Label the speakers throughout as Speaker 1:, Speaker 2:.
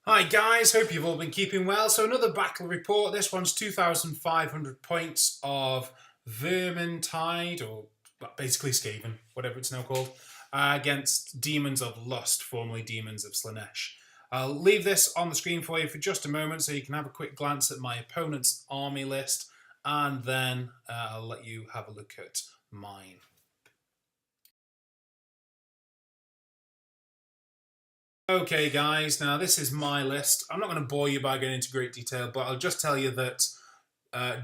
Speaker 1: Hi guys, hope you've all been keeping well. So another battle report. This one's 2,500 points of Vermin Tide, or basically Skaven, whatever it's now called, against Demons of Lust, formerly Demons of Slaanesh. I'll leave this on the screen for you for just a moment so you can have a quick glance at my opponent's army list, and then I'll let you have a look at mine. Okay guys, now this is my list. I'm not going to bore you by going into great detail, but I'll just tell you that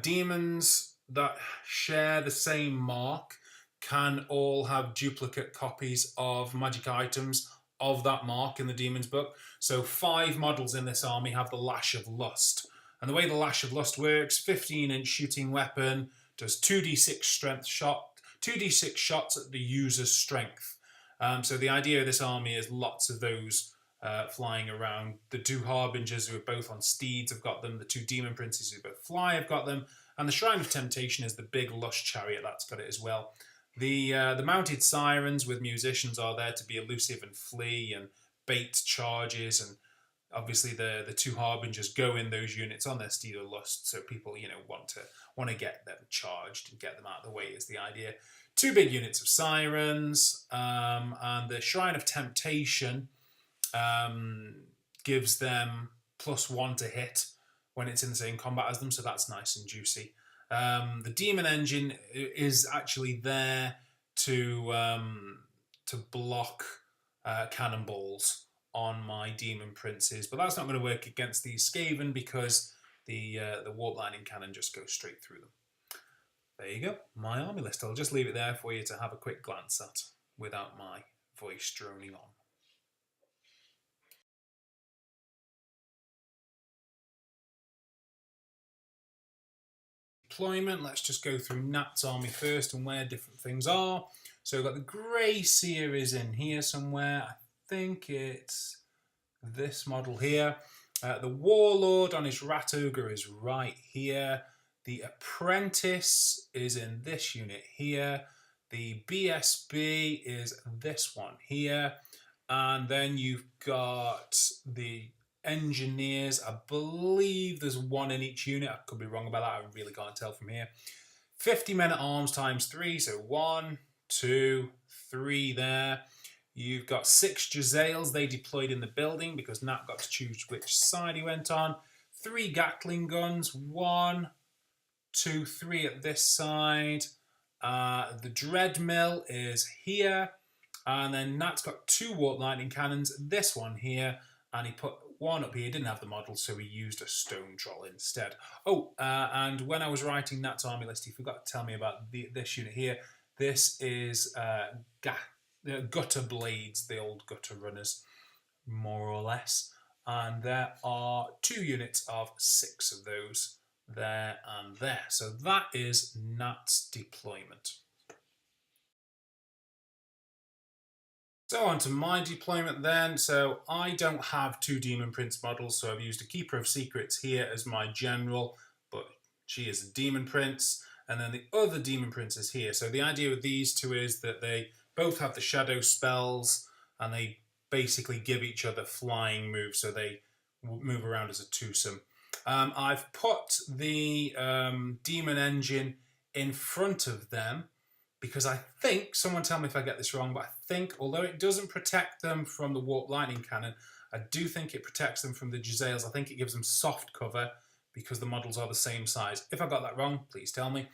Speaker 1: demons that share the same mark can all have duplicate copies of magic items of that mark in the Demon's book. So 5 models in this army have the Lash of Lust. And the way the Lash of Lust works, 15-inch shooting weapon, does 2d6 strength shot, 2d6 shots at the user's strength. So the idea of this army is lots of those flying around. The 2 Harbingers who are both on steeds have got them. The 2 Demon Princes who both fly have got them. And the Shrine of Temptation is the big lush chariot that's got it as well. The mounted sirens with musicians are there to be elusive and flee and bait charges, and obviously the 2 Harbingers go in those units on their steed of lust, so people want to get them charged and get them out of the way is the idea. 2 big units of sirens, and the Shrine of Temptation gives them +1 to hit when it's in the same combat as them, so that's nice and juicy. The Demon Engine is actually there to block cannonballs on my Demon Princes, but that's not going to work against these Skaven because the Warp Lightning Cannon just goes straight through them. There you go, my army list. I'll just leave it there for you to have a quick glance at without my voice droning on. Deployment, let's just go through Nat's army first and where different things are. So we've got the Grey Seer is in here somewhere. I think it's this model here. The Warlord on his Rat Ogre is right here. The Apprentice is in this unit here. The BSB is this one here. And then you've got the Engineers. I believe there's 1 in each unit. I could be wrong about that. I really can't tell from here. 50 men at arms times 3. So 1, 2, 3 there. You've got 6 Jezzails. They deployed in the building because Nat got to choose which side he went on. 3 Gatling guns. 1, 2, 3 at this side. The Dreadmill is here. And then Nat's got 2 Warp Lightning Cannons. This one here. And he put 1 up here. He didn't have the model, so he used a Stone Troll instead. Oh, and when I was writing Nat's army list, he forgot to tell me about this unit here. This is Gutter Blades, the old Gutter Runners, more or less. And there are 2 units of 6 of those there and there. So that is Nat's deployment. So on to my deployment then. So I don't have 2 Demon Prince models, so I've used a Keeper of Secrets here as my general, but she is a Demon Prince. And then the other Demon Prince is here. So the idea with these 2 is that they both have the shadow spells, and they basically give each other flying moves, so they move around as a twosome. I've put the Demon Engine in front of them because I think, someone tell me if I get this wrong, but I think, although it doesn't protect them from the Warp Lightning Cannon, I do think it protects them from the Jezzails. I think it gives them soft cover because the models are the same size. If I got that wrong, please tell me.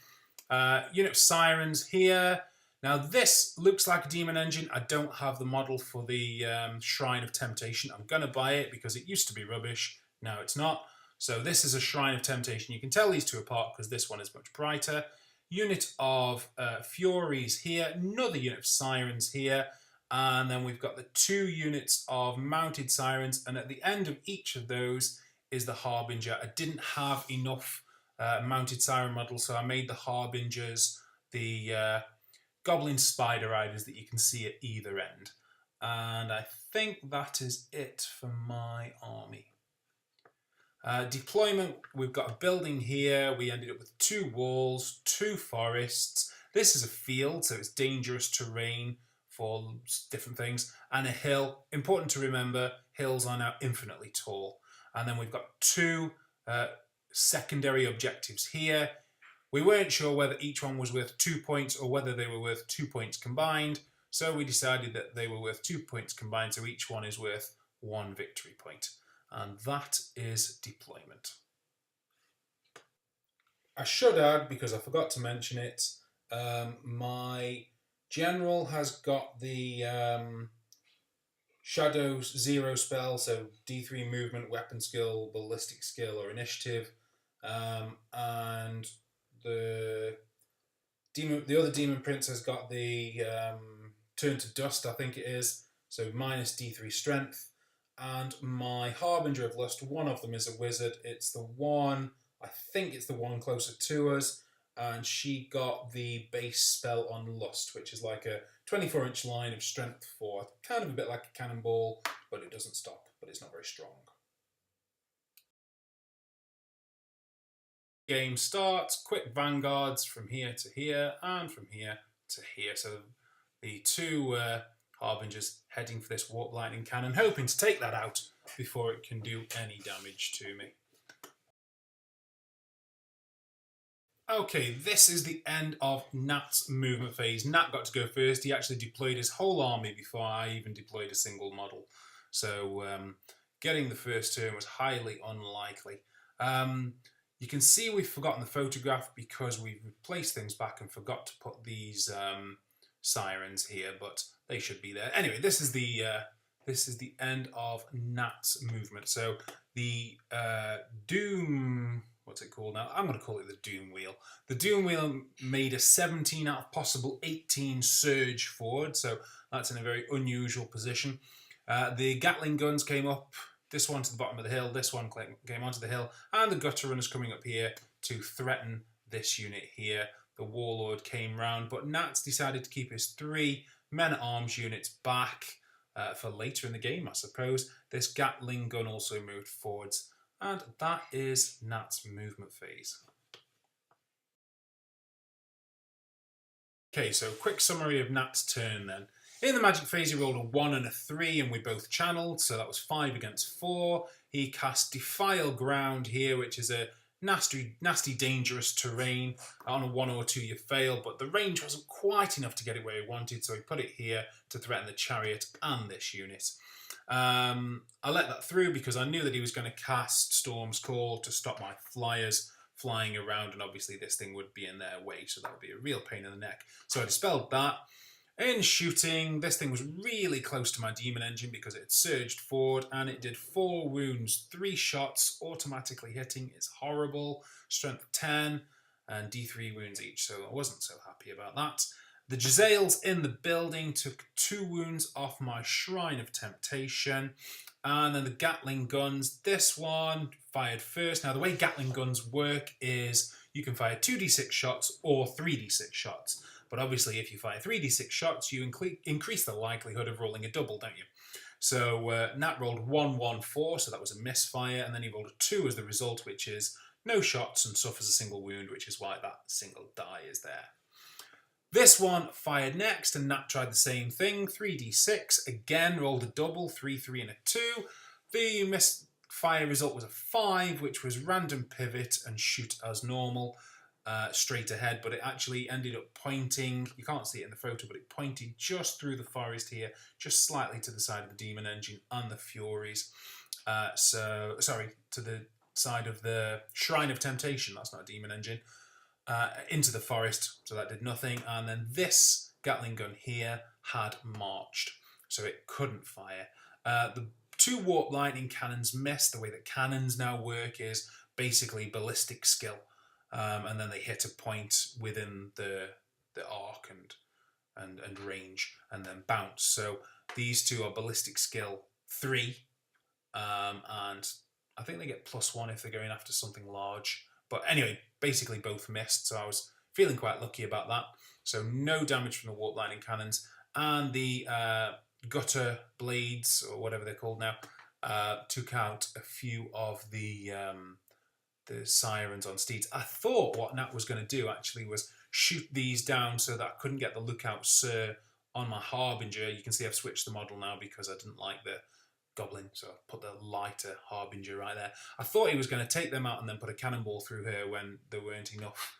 Speaker 1: Unit of Sirens here. Now this looks like a Demon Engine. I don't have the model for the Shrine of Temptation. I'm going to buy it because it used to be rubbish. Now it's not. So this is a Shrine of Temptation. You can tell these 2 apart because this one is much brighter. Unit of Furies here, another unit of Sirens here, and then we've got the 2 units of Mounted Sirens, and at the end of each of those is the Harbinger. I didn't have enough Mounted Siren models, so I made the Harbingers the Goblin Spider Riders that you can see at either end. And I think that is it for my army. Deployment, we've got a building here. We ended up with 2 walls, 2 forests. This is a field, so it's dangerous terrain for different things. And a hill. Important to remember, hills are now infinitely tall. And then we've got two secondary objectives here. We weren't sure whether each one was worth 2 points or whether they were worth 2 points combined, so we decided that they were worth 2 points combined, so each one is worth 1 victory point. And that is deployment. I should add, because I forgot to mention it, my general has got the Shadow 0 spell, so D3 movement, weapon skill, ballistic skill, or initiative, and the other demon prince has got the turn to dust, I think it is, so minus D3 strength. And my harbinger of lust, one of them is a wizard. It's the one, I think it's the one closer to us, and she got the base spell on lust, which is like a 24-inch line of strength 4, kind of a bit like a cannonball, but it doesn't stop, but it's not very strong. Game starts, quick vanguards from here to here and from here to here. So the two harbingers heading for this warp lightning cannon, hoping to take that out before it can do any damage to me. Okay, this is the end of Nat's movement phase. Nat got to go first. He actually deployed his whole army before I even deployed a single model. So getting the first turn was highly unlikely. You can see we've forgotten the photograph because we've replaced things back and forgot to put these sirens here, but they should be there. Anyway, this is the end of Nat's movement. So the Doom, what's it called now? I'm going to call it the Doom Wheel. The Doom Wheel made a 17 out of possible 18 surge forward, so that's in a very unusual position. The Gatling guns came up. This one to the bottom of the hill, this one came onto the hill, and the gutter runners coming up here to threaten this unit here. The Warlord came round, but Nats decided to keep his 3 men-at-arms units back for later in the game, I suppose. This Gatling gun also moved forwards, and that is Nat's movement phase. Okay, so quick summary of Nat's turn then. In the magic phase, he rolled a 1 and a 3, and we both channeled, so that was 5 against 4. He cast Defile Ground here, which is a nasty, dangerous terrain. On a 1 or 2, you fail, but the range wasn't quite enough to get it where he wanted, so he put it here to threaten the chariot and this unit. I let that through because I knew that he was going to cast Storm's Call to stop my flyers flying around, and obviously this thing would be in their way, so that would be a real pain in the neck. So I dispelled that. In shooting, this thing was really close to my demon engine because it had surged forward, and it did 4 wounds, 3 shots, automatically hitting. It's horrible. Strength 10 and D3 wounds each, so I wasn't so happy about that. The Jezzails in the building took 2 wounds off my Shrine of Temptation. And then the Gatling guns, this one fired first. Now the way Gatling guns work is you can fire 2d6 shots or 3d6 shots. But obviously if you fire 3d6 shots, you increase the likelihood of rolling a double, don't you? So Nat rolled 1-1-4, so that was a misfire, and then he rolled a 2 as the result, which is no shots and suffers a single wound, which is why that single die is there. This one fired next, and Nat tried the same thing. 3d6, again, rolled a double, 3, 3, and a 2. The misfire result was a 5, which was random pivot and shoot as normal, straight ahead, but it actually ended up pointing, you can't see it in the photo, but it pointed just through the forest here, just slightly to the side of the demon engine and the Furies. Sorry, to the side of the Shrine of Temptation, that's not a demon engine. Into the forest, so that did nothing. And then this Gatling gun here had marched, so it couldn't fire. The 2 warp lightning cannons missed. The way that cannons now work is basically ballistic skill, and then they hit a point within the arc and range, and then bounce. So these 2 are ballistic skill 3, and I think they get +1 if they're going after something large. But anyway, basically both missed, so I was feeling quite lucky about that. So no damage from the warp lightning cannons, and the gutter blades, or whatever they're called now, took out a few of the sirens on steeds. I thought what Nat was going to do actually was shoot these down so that I couldn't get the Lookout Sir on my Harbinger. You can see I've switched the model now because I didn't like the goblin, so I put the lighter harbinger right there. I thought he was going to take them out and then put a cannonball through her when there weren't enough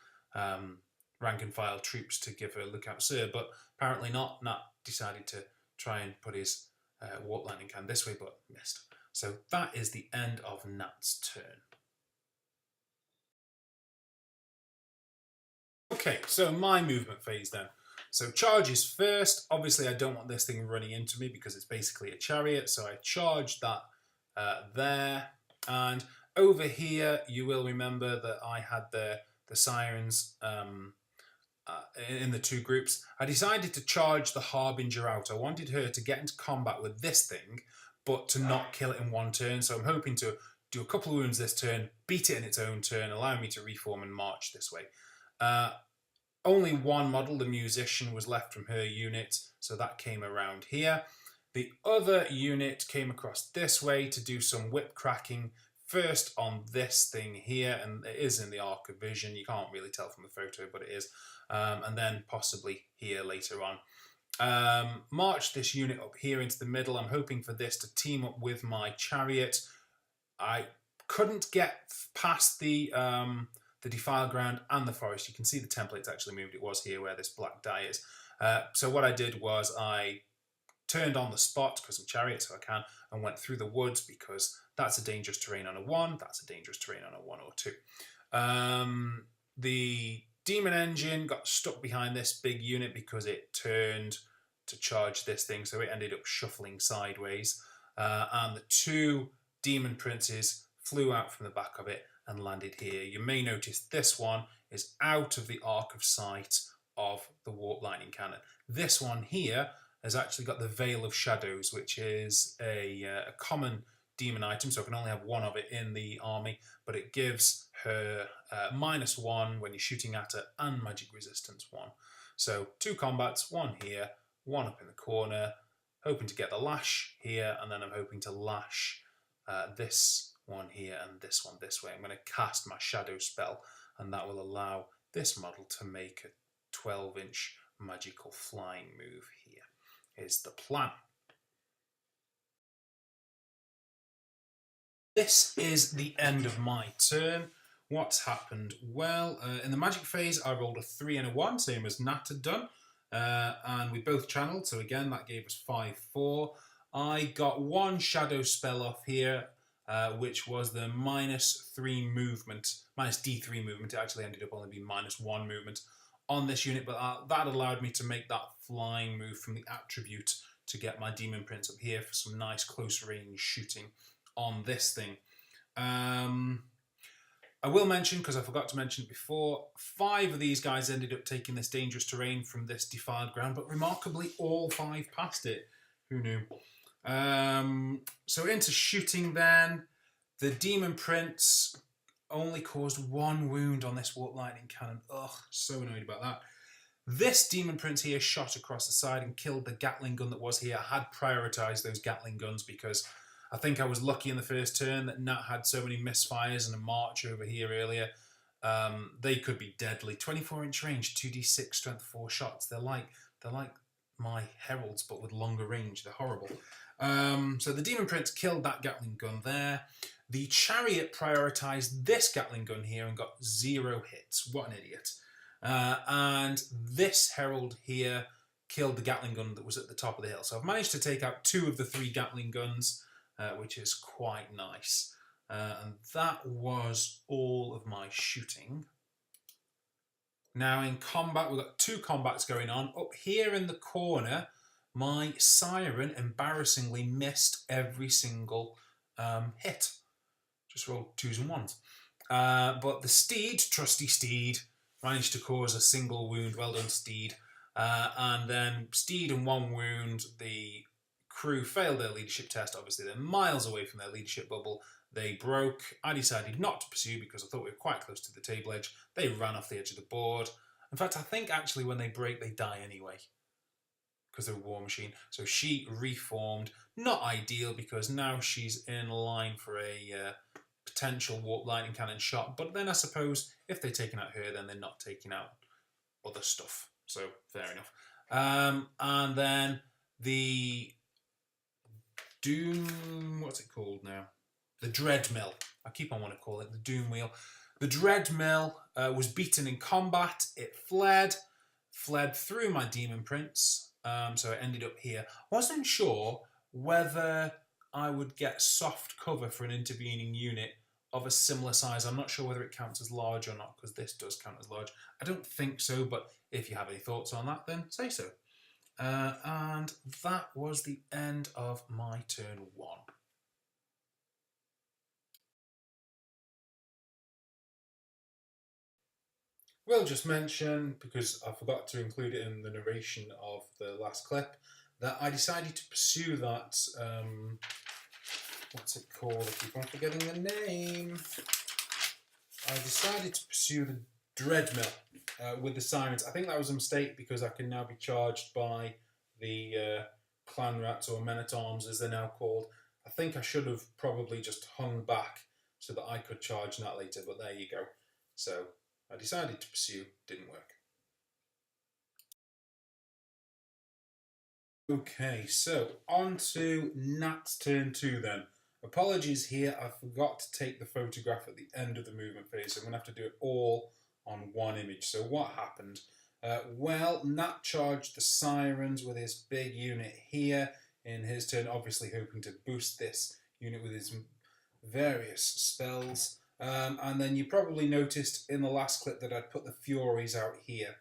Speaker 1: rank and file troops to give her a lookout sir, but apparently not. Nat decided to try and put his warp lightning can this way, but missed. So that is the end of Nat's turn. Okay, so my movement phase then. So charges first. Obviously, I don't want this thing running into me because it's basically a chariot. So I charged that there. And over here, you will remember that I had the sirens in the two groups. I decided to charge the Harbinger out. I wanted her to get into combat with this thing, but to not kill it in one turn. So I'm hoping to do a couple of wounds this turn, beat it in its own turn, allowing me to reform and march this way. Only one model, the musician, was left from her unit, so that came around here. The other unit came across this way to do some whip cracking, first on this thing here, and it is in the arc of vision. You can't really tell from the photo, but it is. And then possibly here later on. March this unit up here into the middle. I'm hoping for this to team up with my chariot. I couldn't get past the defile ground and the forest. You can see the template's actually moved. It was here where this black die is. So what I did was I turned on the spot because I'm chariot, so I can, and went through the woods because that's a dangerous terrain on a 1. That's a dangerous terrain on a 1 or 2. The demon engine got stuck behind this big unit because it turned to charge this thing, so it ended up shuffling sideways. And the 2 demon princes flew out from the back of it and landed here. You may notice this one is out of the arc of sight of the warp lightning cannon. This one here has actually got the Veil of Shadows, which is a common demon item, so I can only have one of it in the army, but it gives her -1 when you're shooting at her and magic resistance 1. So 2 combats, 1 here, 1 up in the corner, hoping to get the lash here, and then I'm hoping to lash this one here and this one this way. I'm going to cast my shadow spell, and that will allow this model to make a 12-inch magical flying move here, is the plan. This is the end of my turn. What's happened? Well, in the magic phase, I rolled a 3 and a 1, same as Nat had done. And we both channeled, so again, that gave us 5/4. I got 1 shadow spell off here, which was the -3 movement, -D3 movement. It actually ended up only being -1 movement on this unit, but that allowed me to make that flying move from the attribute to get my demon prince up here for some nice close range shooting on this thing. I will mention, because I forgot to mention it before, 5 of these guys ended up taking this dangerous terrain from this defiled ground, but remarkably all 5 passed it. Who knew? So into shooting then. The demon prince only caused 1 wound on this warp lightning cannon. Ugh, so annoyed about that. This demon prince here shot across the side and killed the Gatling gun that was here. I had prioritised those Gatling guns because I think I was lucky in the first turn that Nat had so many misfires and a march over here earlier. They could be deadly. 24-inch range, 2d6 strength 4 shots. They're like my heralds, but with longer range. They're horrible. So the demon prince killed that Gatling gun there. The chariot prioritised this Gatling gun here and got 0 hits. What an idiot. And this herald here killed the Gatling gun that was at the top of the hill. So I've managed to take out 2 of the 3 Gatling guns, which is quite nice. And that was all of my shooting. Now in combat, we've got 2 combats going on. Up here in the corner, my siren embarrassingly missed every single hit. Just rolled 2s and 1s. But the steed, trusty steed, managed to cause a single wound. Well done, steed. And then steed and 1 wound. The crew failed their leadership test. Obviously, they're miles away from their leadership bubble. They broke. I decided not to pursue because I thought we were quite close to the table edge. They ran off the edge of the board. In fact, I think actually when they break, they die anyway because they're a war machine. So she reformed. Not ideal because now she's in line for a potential warp lightning cannon shot. But then I suppose if they're taking out her, then they're not taking out other stuff. So fair enough. And then the Doom... What's it called now? The Dread Mill. I keep on wanting to call it the Doom Wheel. The Dread Mill was beaten in combat. It fled through my Demon Prince, so it ended up here. Wasn't sure whether I would get soft cover for an intervening unit of a similar size. I'm not sure whether it counts as large or not, because this does count as large. I don't think so, but if you have any thoughts on that, then say so. And that was the end of my turn 1. We'll just mention, because I forgot to include it in the narration of the last clip, that I decided to pursue that, what's it called? I keep on forgetting the name. I decided to pursue the Dread Mill with the Sirens. I think that was a mistake because I can now be charged by the Clan Rats, or Men-at-Arms as they're now called. I think I should have probably just hung back so that I could charge that later, but there you go. So I decided to pursue, didn't work. Okay, so on to Nat's turn 2 then. Apologies here, I forgot to take the photograph at the end of the movement phase, so I'm going to have to do it all on one image. So what happened? Well, Nat charged the Sirens with his big unit here in his turn, obviously hoping to boost this unit with his various spells. And then you probably noticed in the last clip that I'd put the Furies out here.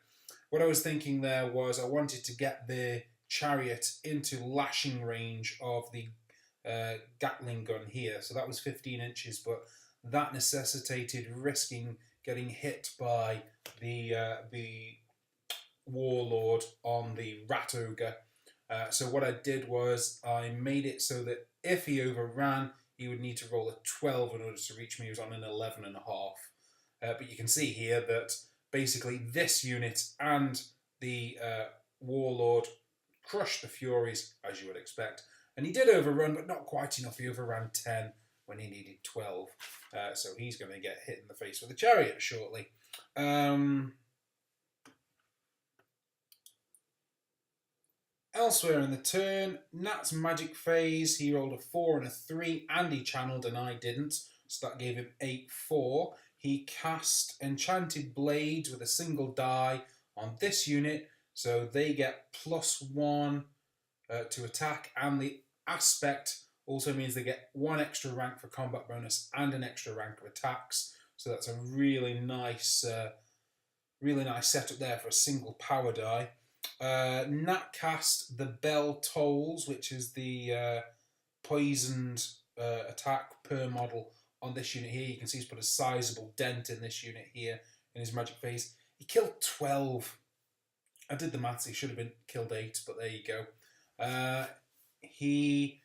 Speaker 1: What I was thinking there was I wanted to get the chariot into lashing range of the Gatling gun here. So that was 15 inches, but that necessitated risking getting hit by the warlord on the rat ogre. So what I did was I made it so that if he overran, he would need to roll a 12 in order to reach me. He was on an 11.5. But you can see here that basically this unit and the warlord crushed the Furies, as you would expect. And he did overrun, but not quite enough. He overran 10 when he needed 12. So he's going to get hit in the face with a chariot shortly. Elsewhere in the turn, Nat's magic phase, he rolled a 4 and a 3, and he channeled, and I didn't. So that gave him 8-4. He cast Enchanted Blades with a single die on this unit, so they get +1 to attack, and the aspect also means they get 1 extra rank for combat bonus and an extra rank of attacks. So that's a really nice setup there for a single power die. Nat cast the Bell Tolls, which is the poisoned attack per model on this unit here. You can see he's put a sizable dent in this unit here in his magic phase. He killed 12. I did the maths, he should have been killed 8, but there you go. He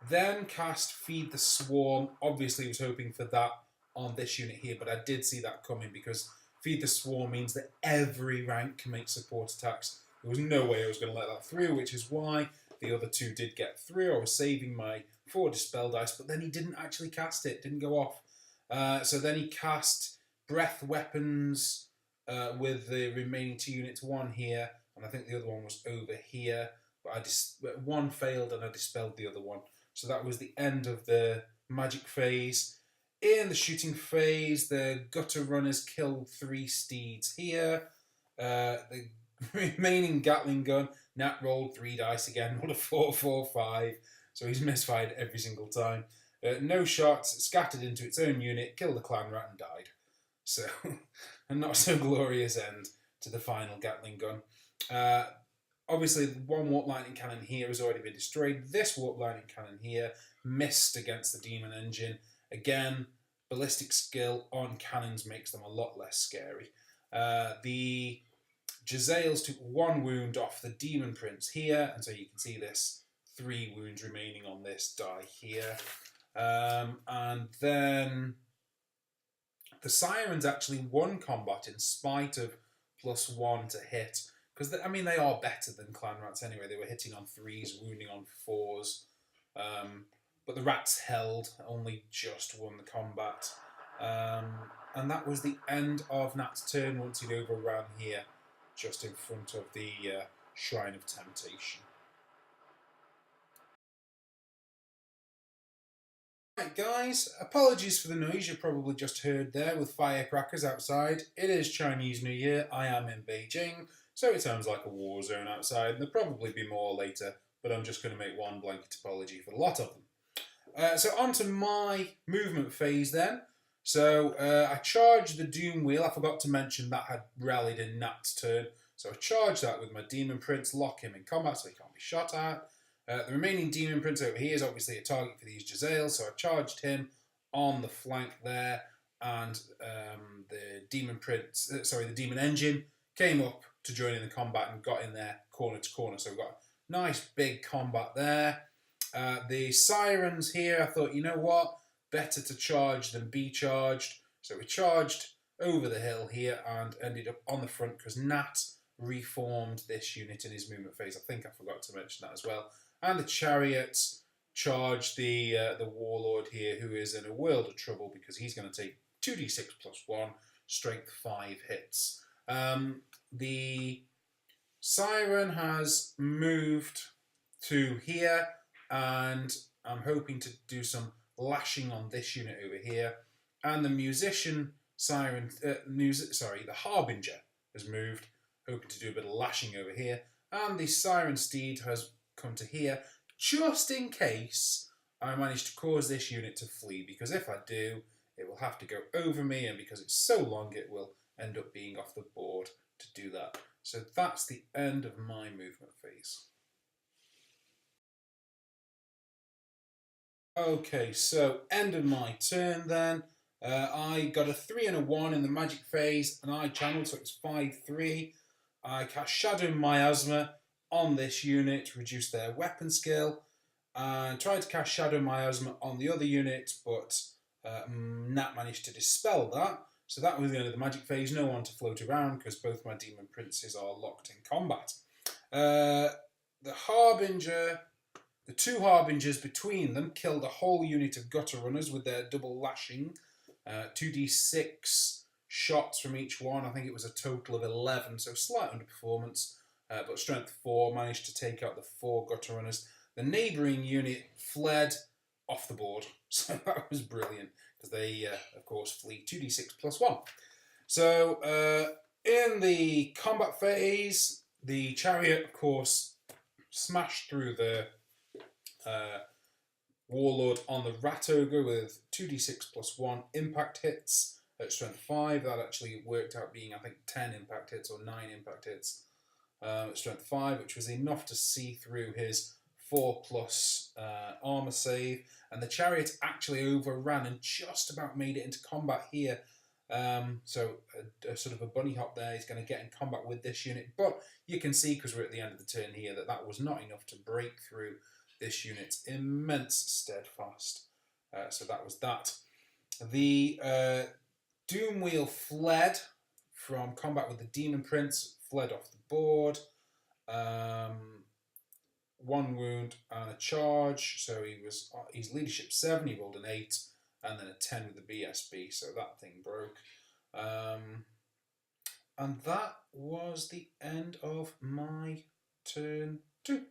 Speaker 1: then cast Feed the Swarm. Obviously, he was hoping for that on this unit here, but I did see that coming because Feed the Swarm means that every rank can make support attacks. There was no way I was going to let that through, which is why the other 2 did get through. I was saving my 4 dispel dice, but then he didn't actually cast it, didn't go off. So then he cast Breath Weapons with the remaining 2 units, 1 here, and I think the other one was over here. But one failed and I dispelled the other one. So that was the end of the magic phase. In the shooting phase, the gutter runners killed 3 steeds here. The remaining Gatling gun, Nat rolled 3 dice again, rolled a 4-4-5, so he's misfired every single time. No shots, scattered into its own unit, killed the clan rat and died. So, a not so glorious end to the final Gatling gun. Obviously, one warp lightning cannon here has already been destroyed. This warp lightning cannon here missed against the demon engine. Again, ballistic skill on cannons makes them a lot less scary. The Jezzails took 1 wound off the Demon Prince here, and so you can see this 3 wounds remaining on this die here. And then the Sirens actually won combat in spite of +1 to hit, because I mean they are better than Clan Rats anyway. They were hitting on 3s, wounding on 4s. But the Rats held, only just won the combat. And that was the end of Nat's turn once he'd overran here, just in front of the Shrine of Temptation. Right guys, apologies for the noise you probably just heard there with firecrackers outside. It is Chinese New Year, I am in Beijing, so it sounds like a war zone outside. There'll probably be more later, but I'm just going to make one blanket apology for a lot of them. So on to my movement phase then. So I charged the Doom Wheel. I forgot to mention that had rallied in Nat's turn. So I charged that with my Demon Prince, lock him in combat so he can't be shot at. The remaining Demon Prince over here is obviously a target for these Jezzails, so I charged him on the flank there, and the Demon Prince, the Demon Engine came up to join in the combat and got in there corner to corner. So we got a nice big combat there. The Sirens here, I thought, you know what, better to charge than be charged. So we charged over the hill here and ended up on the front because Nat reformed this unit in his movement phase. I think I forgot to mention that as well. And the Chariots charged the Warlord here, who is in a world of trouble because he's going to take 2d6 plus 1, strength 5 hits. The Siren has moved to here, and I'm hoping to do some lashing on this unit over here. And the Musician Siren, the Harbinger has moved, hoping to do a bit of lashing over here. And the Siren Steed has come to here, just in case I manage to cause this unit to flee, because if I do, it will have to go over me, and because it's so long, it will end up being off the board to do that. So that's the end of my movement phase. Okay, so end of my turn then. I got a 3 and a 1 in the magic phase, and I channeled, so it's 5-3. I cast Shadow Miasma on this unit, reduce their weapon skill, and tried to cast Shadow Miasma on the other unit, but Nat managed to dispel that. So that was the end of the magic phase. No one to float around because both my Demon Princes are locked in combat. The two Harbingers between them killed a whole unit of Gutter Runners with their double lashing. 2d6 shots from each one. I think it was a total of 11, so slight underperformance. But strength 4 managed to take out the 4 Gutter Runners. The neighbouring unit fled off the board, so that was brilliant, because they, of course, flee 2d6 plus 1. So, in the combat phase, the Chariot, of course, smashed through the Warlord on the Rat Ogre with 2d6 plus 1 impact hits at strength 5. That actually worked out being, I think, 10 impact hits or 9 impact hits. At strength 5, which was enough to see through his 4+ armor save, and the Chariot actually overran and just about made it into combat here. So a sort of a bunny hop there. He's going to get in combat with this unit, but you can see, because we're at the end of the turn here, that that was not enough to break through this unit's immense steadfast. So that was that. The Doom Wheel fled from combat with the Demon Prince, fled off the board. 1 wound and a charge, so he's leadership 7, he rolled an 8, and then a 10 with the BSB, so that thing broke. And that was the end of my turn 2.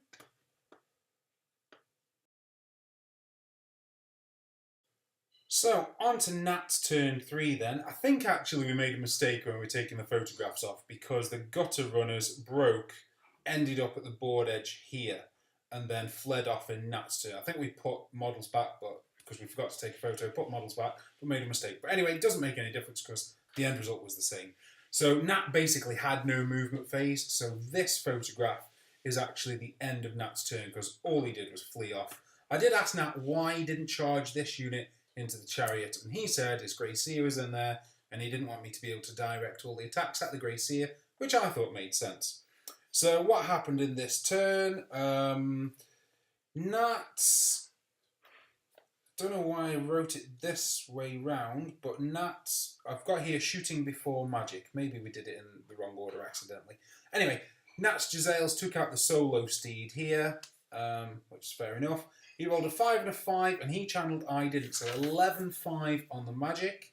Speaker 1: So, on to Nat's turn 3 then. I think actually we made a mistake when we were taking the photographs off, because the Gutter Runners broke, ended up at the board edge here, and then fled off in Nat's turn. I think we put models back, but because we forgot to take a photo, put models back, but made a mistake. But anyway, it doesn't make any difference because the end result was the same. So Nat basically had no movement phase, so this photograph is actually the end of Nat's turn, because all he did was flee off. I did ask Nat why he didn't charge this unit into the Chariot, and he said his Grey Seer was in there, and he didn't want me to be able to direct all the attacks at the Grey Seer, which I thought made sense. So what happened in this turn? Nat, don't know why I wrote it this way round, but Nat, I've got here shooting before magic. Maybe we did it in the wrong order accidentally. Anyway, Nat's Jezzails took out the solo steed here, which is fair enough. He rolled a 5 and a 5, and he channeled, I didn't, so 11-5 on the magic.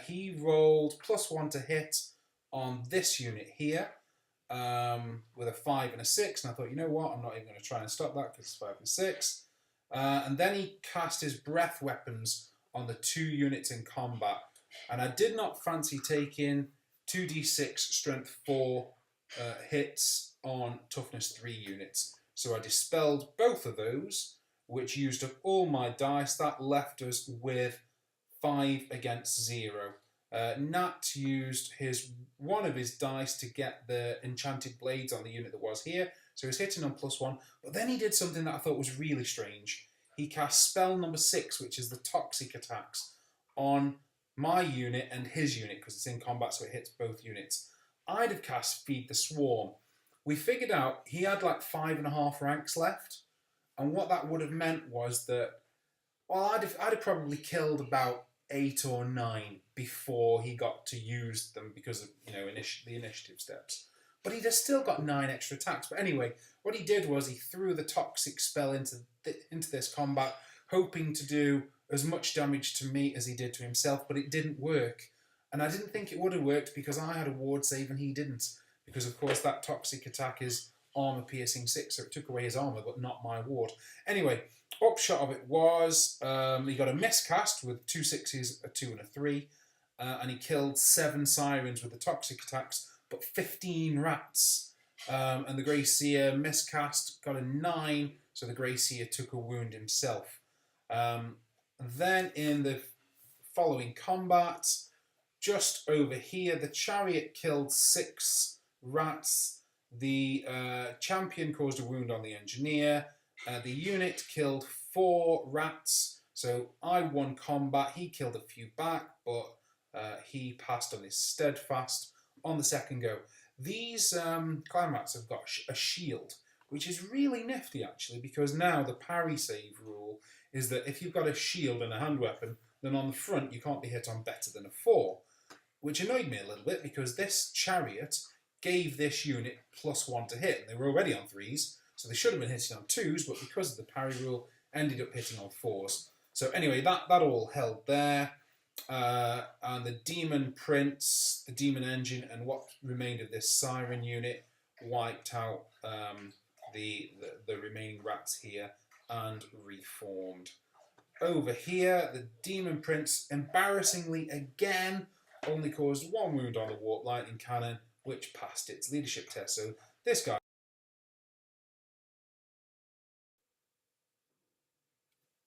Speaker 1: He rolled +1 to hit on this unit here, with a 5 and a 6, and I thought, you know what, I'm not even going to try and stop that because it's 5 and 6. And then he cast his breath weapons on the 2 units in combat. And I did not fancy taking 2d6 strength 4 hits on toughness 3 units. So I dispelled both of those, which used up all my dice. That left us with 5 against 0. Nat used one of his dice to get the enchanted blades on the unit that was here, so he was hitting on +1. But then he did something that I thought was really strange. He cast spell number 6, which is the toxic attacks, on my unit and his unit because it's in combat, so it hits both units. I'd have cast Feed the Swarm. We figured out he had like 5.5 ranks left, and what that would have meant was that, well, I'd have probably killed about 8 or 9 before he got to use them because of the initiative steps. But he'd have still got 9 extra attacks. But anyway, what he did was he threw the toxic spell into this combat, hoping to do as much damage to me as he did to himself, but it didn't work. And I didn't think it would have worked because I had a ward save and he didn't. Because, of course, that toxic attack is armor piercing 6, so it took away his armor, but not my ward. Anyway, upshot of it was he got a miscast with 2 6s, a 2 and a 3, and he killed 7 sirens with the toxic attacks, but 15 rats. And the Grey Seer miscast got a 9, so the Grey Seer took a wound himself. Then in the following combat, just over here, the Chariot killed 6 rats. The Champion caused a wound on the Engineer. The unit killed 4 rats. So I won combat. He killed a few back, but he passed on his Steadfast on the second go. These clan rats have got a shield, which is really nifty actually, because now the parry save rule is that if you've got a shield and a hand weapon, then on the front you can't be hit on better than a 4, which annoyed me a little bit because this Chariot gave this unit +1 to hit. They were already on 3s, so they should have been hitting on 2s, but because of the parry rule, ended up hitting on 4s. So anyway, that all held there. And the Demon Prince, the Demon Engine, and what remained of this Siren unit wiped out the remaining rats here and reformed. Over here, the Demon Prince, embarrassingly again, only caused 1 wound on the Warp Lightning Cannon, which passed its leadership test. So this guy...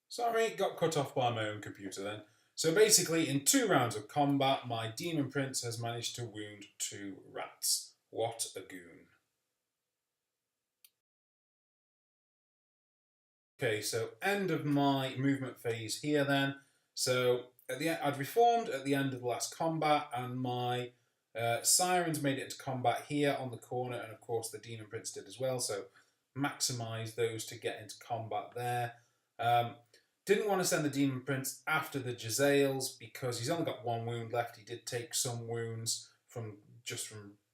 Speaker 1: Sorry, got cut off by my own computer then. So basically, in 2 rounds of combat, my Demon Prince has managed to wound 2 rats. What a goon. Okay, so end of my movement phase here then. So at the end, I'd reformed at the end of the last combat, and my Sirens made it into combat here on the corner, and of course the Demon Prince did as well, so maximise those to get into combat there. Didn't want to send the Demon Prince after the Jezzails because he's only got 1 wound left. He did take some wounds from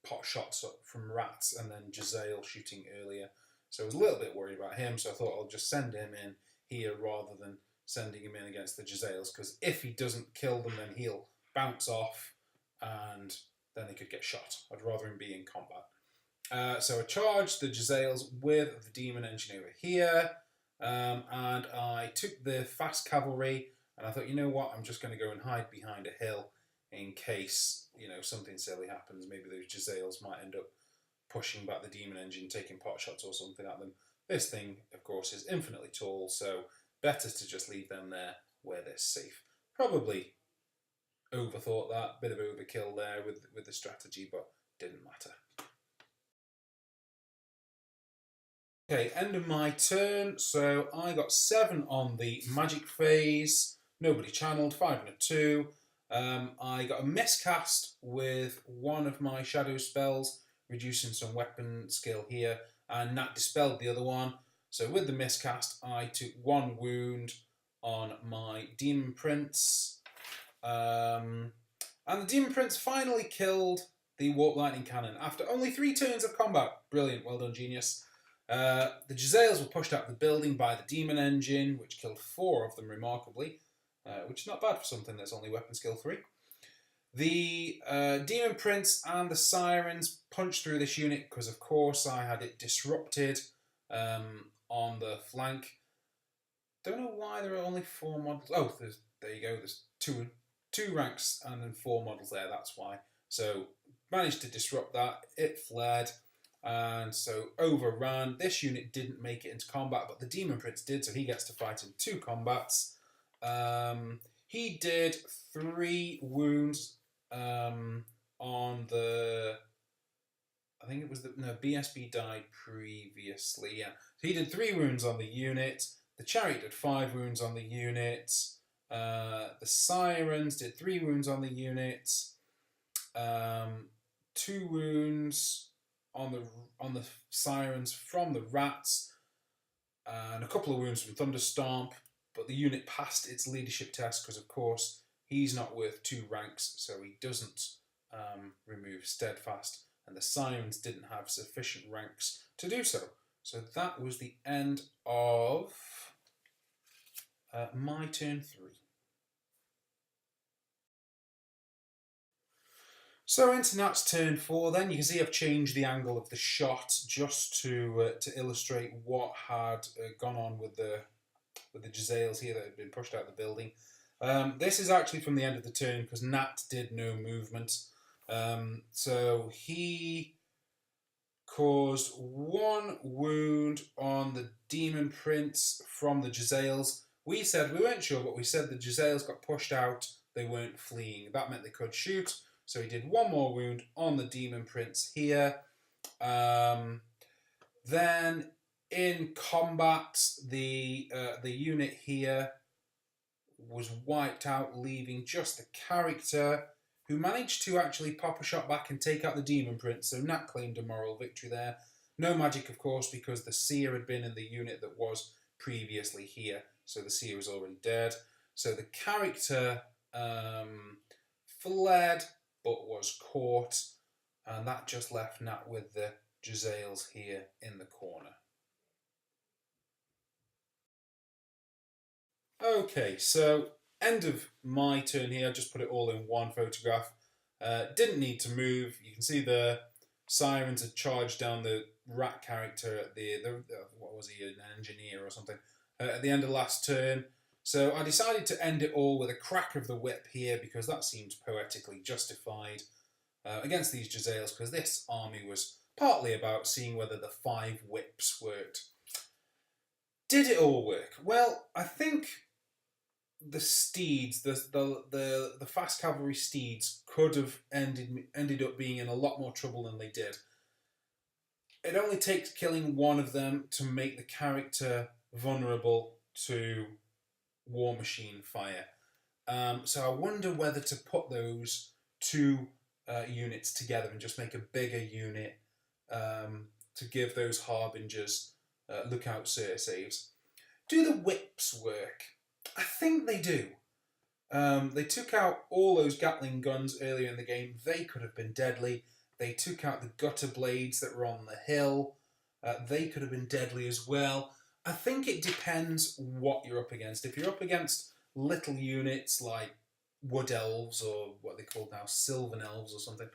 Speaker 1: pot shots from rats and then Jezzail shooting earlier. So I was a little bit worried about him, so I thought I'll just send him in here rather than sending him in against the Jezzails, because if he doesn't kill them, then he'll bounce off and then they could get shot. I'd rather him be in combat. So I charged the Jezzails with the Demon Engine over here. And I took the fast cavalry, and I thought, you know what, I'm just going to go and hide behind a hill in case, something silly happens. Maybe those Jezzails might end up pushing back the Demon Engine, taking pot shots or something at them. This thing, of course, is infinitely tall, so better to just leave them there where they're safe. Probably overthought that, bit of overkill there with the strategy, but didn't matter. Okay, end of my turn. So I got 7 on the magic phase. Nobody channeled, 5 and a 2. I got a miscast with 1 of my shadow spells, reducing some weapon skill here, and Nat dispelled the other one. So with the miscast, I took 1 wound on my Demon Prince. And the Demon Prince finally killed the Warp Lightning Cannon after only 3 turns of combat. Brilliant, well done, genius. The Jezzails were pushed out of the building by the Demon Engine, which killed 4 of them remarkably, which is not bad for something that's only weapon skill 3. The Demon Prince and the Sirens punched through this unit because, of course, I had it disrupted on the flank. Don't know why there are only 4 models. Oh, there you go. There's two ranks and then 4 models there. That's why. So managed to disrupt that. It fled. And so overran. This unit didn't make it into combat, but the Demon Prince did, so he gets to fight in 2 combats. He did 3 wounds on the... I think it was BSB died previously, yeah. So he did 3 wounds on the unit. The Chariot did 5 wounds on the unit. The Sirens did 3 wounds on the unit. 2 wounds on the Sirens from the Rats, and a couple of wounds from Thunderstomp. But the unit passed its leadership test because, of course, he's not worth 2 ranks, so he doesn't remove Steadfast. And the Sirens didn't have sufficient ranks to do so. So that was the end of my turn 3. So into Nat's turn 4 then. You can see I've changed the angle of the shot just to illustrate what had gone on with the Jezzails here that had been pushed out of the building. This is actually from the end of the turn because Nat did no movement. So he caused 1 wound on the Demon Prince from the Jezzails. We said we weren't sure, but we said the Jezzails got pushed out. They weren't fleeing. That meant they could shoot. So he did 1 more wound on the Demon Prince here. Then in combat, the unit here was wiped out, leaving just the character who managed to actually pop a shot back and take out the Demon Prince. So Nat claimed a moral victory there. No magic, of course, because the Seer had been in the unit that was previously here. So the Seer was already dead. So the character fled, but was caught. And that just left Nat with the Jezzails here in the corner. Okay, so end of my turn here. I just put it all in 1 photograph. Didn't need to move. You can see the Sirens had charged down the Rat character at the what was he, an engineer or something, at the end of last turn. So I decided to end it all with a crack of the whip here because that seems poetically justified against these Jezzails, because this army was partly about seeing whether the 5 whips worked. Did it all work? Well, I think the steeds, the fast cavalry steeds, could have ended up being in a lot more trouble than they did. It only takes killing 1 of them to make the character vulnerable to War Machine fire. So I wonder whether to put those 2 units together and just make a bigger unit to give those Harbingers lookout saves. Do the whips work? I think they do. They took out all those Gatling guns earlier in the game. They could have been deadly. They took out the gutter blades that were on the hill. They could have been deadly as well. I think it depends what you're up against. If you're up against little units like Wood Elves, or what they call now Sylvan Elves or something,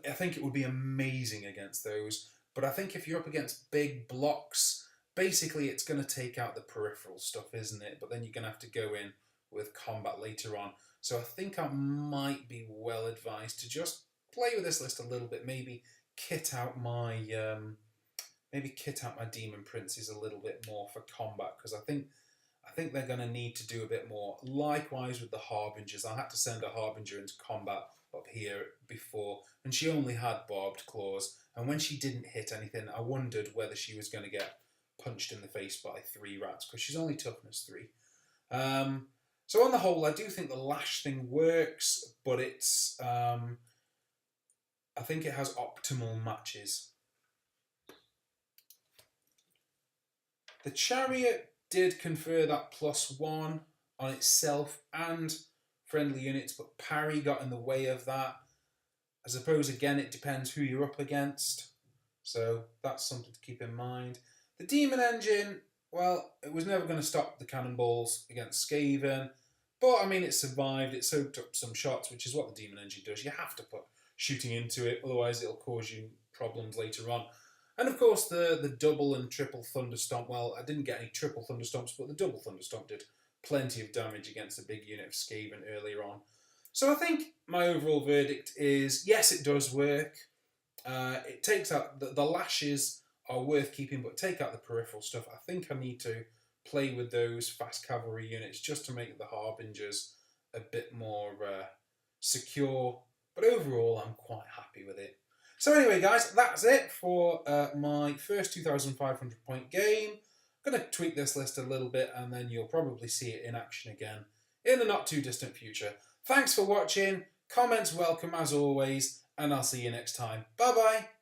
Speaker 1: I think it would be amazing against those. But I think if you're up against big blocks, basically it's going to take out the peripheral stuff, isn't it? But then you're going to have to go in with combat later on. So I think I might be well advised to just play with this list a little bit. Maybe kit out my Demon Princes a little bit more for combat, because I think they're going to need to do a bit more. Likewise with the Harbingers. I had to send a Harbinger into combat up here before, and she only had barbed claws. And when she didn't hit anything, I wondered whether she was going to get punched in the face by 3 rats, because she's only toughness 3. So on the whole, I do think the lash thing works, but it's I think it has optimal matches. The Chariot did confer that +1 on itself and friendly units, but parry got in the way of that. I suppose, again, it depends who you're up against, so that's something to keep in mind. The Demon Engine, well, it was never going to stop the cannonballs against Skaven, but, I mean, it survived. It soaked up some shots, which is what the Demon Engine does. You have to put shooting into it, otherwise it'll cause you problems later on. And of course the double and triple thunderstomp, well, I didn't get any triple thunderstomps, but the double thunderstomp did plenty of damage against a big unit of Skaven earlier on. So I think my overall verdict is, yes, it does work. It takes out, the lashes are worth keeping, but take out the peripheral stuff. I think I need to play with those fast cavalry units just to make the Harbingers a bit more secure. But overall, I'm quite happy with it. So anyway, guys, that's it for my first 2,500 point game. I'm going to tweak this list a little bit, and then you'll probably see it in action again in the not too distant future. Thanks for watching. Comments welcome as always, and I'll see you next time. Bye bye.